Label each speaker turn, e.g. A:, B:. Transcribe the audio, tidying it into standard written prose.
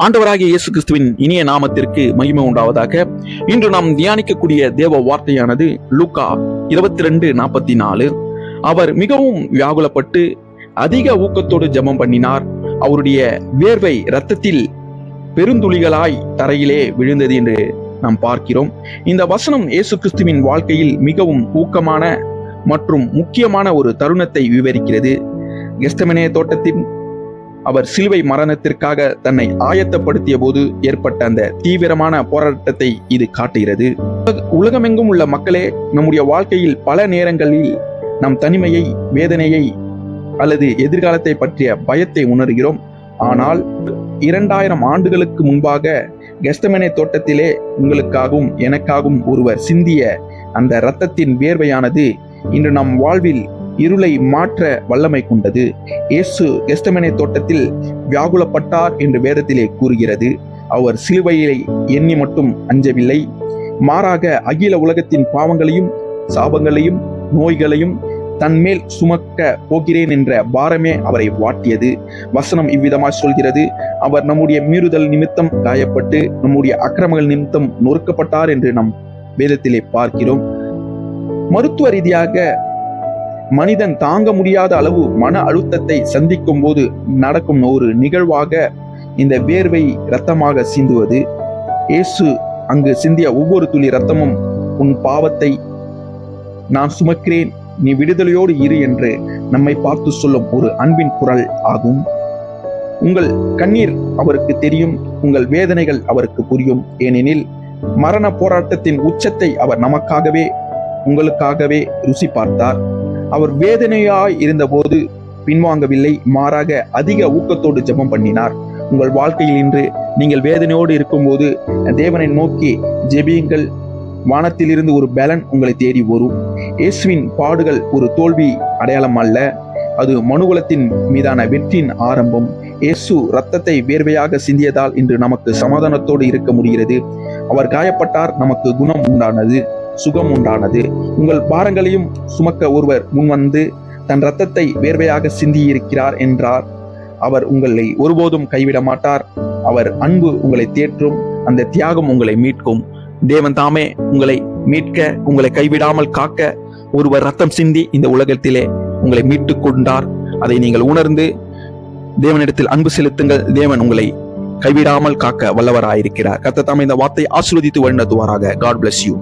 A: ஆண்டவராகிய இயேசு கிறிஸ்துவின் இனிய நாமத்திற்கு மகிமை உண்டாவதாக. இன்று நாம் தியானிக்கக்கூடிய தேவ வார்த்தையானது லூக்கா 22:44. அவர் மிகவும் வியாகுலப்பட்டு அதிக ஊக்கத்தோடு ஜெபம் பண்ணினார். அவருடைய வேர்வை இரத்தத்தில் பெருந்துளிகளாய் தரையிலே விழுந்தது என்று நாம் பார்க்கிறோம். இந்த வசனம் இயேசு கிறிஸ்துவின் வாழ்க்கையில் மிகவும் ஊக்கமான மற்றும் முக்கியமான ஒரு தருணத்தை விவரிக்கிறது. கெத்செமனே தோட்டத்தின் அவர் சிலுவை மரணத்திற்காக தன்னை ஆயத்தப்படுத்திய போது ஏற்பட்ட அந்த தீவிரமான போராட்டத்தை இது காட்டுகிறது. உலகமெங்கும் உள்ள மக்களே, நம்முடைய வாழ்க்கையில் பல நேரங்களில் நம் தனிமையை, வேதனையை அல்லது எதிர்காலத்தை பற்றிய பயத்தை உணர்கிறோம். ஆனால் 2000 ஆண்டுகளுக்கு முன்பாக கெத்செமனே தோட்டத்திலே உங்களுக்காகவும் எனக்காகவும் ஒருவர் சிந்திய அந்த இரத்தத்தின் வேர்வையானது இன்று நம் வாழ்வில் இருளை மாற்ற வல்லமை கொண்டது. இயேசு கெத்செமனே தோட்டத்தில் வியாகுலப்பட்டார் என்று வேதத்திலே கூறுகிறது. அவர் சிலுவையை எண்ணி மட்டும் அஞ்சவில்லை, மாறாக அகில உலகத்தின் பாவங்களையும் சாபங்களையும் நோய்களையும் தன்மேல் சுமக்க போகிறேன் என்ற பாரமே அவரை வாட்டியது. வசனம் இவ்விதமாய் சொல்கிறது, அவர் நம்முடைய மீறுதல் நிமித்தம் காயப்பட்டு நம்முடைய அக்கிரமங்கள் நிமித்தம் நொறுக்கப்பட்டார் என்று நம் வேதத்திலே பார்க்கிறோம். மருத்துவ ரீதியாக மனிதன் தாங்க முடியாத அளவு மன அழுத்தத்தை சந்திக்கும் போது நடக்கும் ஒரு நிகழ்வாக இந்த வேர்வை இரத்தமாக சிந்துவது. இயேசு அங்கு சிந்திய ஒவ்வொரு துளி இரத்தமும் உன் பாவத்தை நான் சுமக்கிறேன், நீ விடுதலையோடு இரு என்று நம்மை பார்த்து சொல்லும் ஒரு அன்பின் குரல் ஆகும். உங்கள் கண்ணீர் அவருக்கு தெரியும், உங்கள் வேதனைகள் அவருக்கு புரியும். ஏனெனில் மரண போராட்டத்தின் உச்சத்தை அவர் நமக்காகவே உங்களுக்காகவே ருசி பார்த்தார். அவர் வேதனையாய் இருந்தபோது பின்வாங்கவில்லை, மாறாக அதிக ஊக்கத்தோடு ஜெபம் பண்ணினார். உங்கள் வாழ்க்கையில் இன்று நீங்கள் வேதனையோடு இருக்கும்போது தேவனை நோக்கி ஜெபியுங்கள். வானத்திலிருந்து ஒரு பலன் உங்களை தேடி வரும். இயேசுவின் பாடுகள் ஒரு தோல்வி அடையாளம் அல்ல, அது மனுகுலத்தின் மீதான வெற்றியின் ஆரம்பம். இயேசு இரத்தத்தை வேர்வையாக சிந்தியதால் இன்று நமக்கு சமாதானத்தோடு இருக்க முடிகிறது. அவர் காயப்பட்டார், நமக்கு குணம் உண்டானது, சுகம் உண்டானது. உங்கள் பாரங்களையும் சுமக்க ஒருவர் முன்வந்து தன் இரத்தத்தை வேர்வையாக சிந்தியிருக்கிறார் என்றார். அவர் உங்களை ஒருபோதும் கைவிட மாட்டார். அவர் அன்பு உங்களை தேற்றும், அந்த தியாகம் உங்களை மீட்கும். தேவன் தாமே உங்களை மீட்க, உங்களை கைவிடாமல் காக்க ஒருவர் ரத்தம் சிந்தி இந்த உலகத்திலே உங்களை மீட்டுக் கொண்டார். அதை நீங்கள் உணர்ந்து தேவனிடத்தில் அன்பு செலுத்துங்கள். தேவன் உங்களை கைவிடாமல் காக்க வல்லவராயிருக்கிறார். கர்த்தர் தாமே இந்த வார்த்தை ஆசீர்வதித்து வழிநடத்துவாராக. God bless you.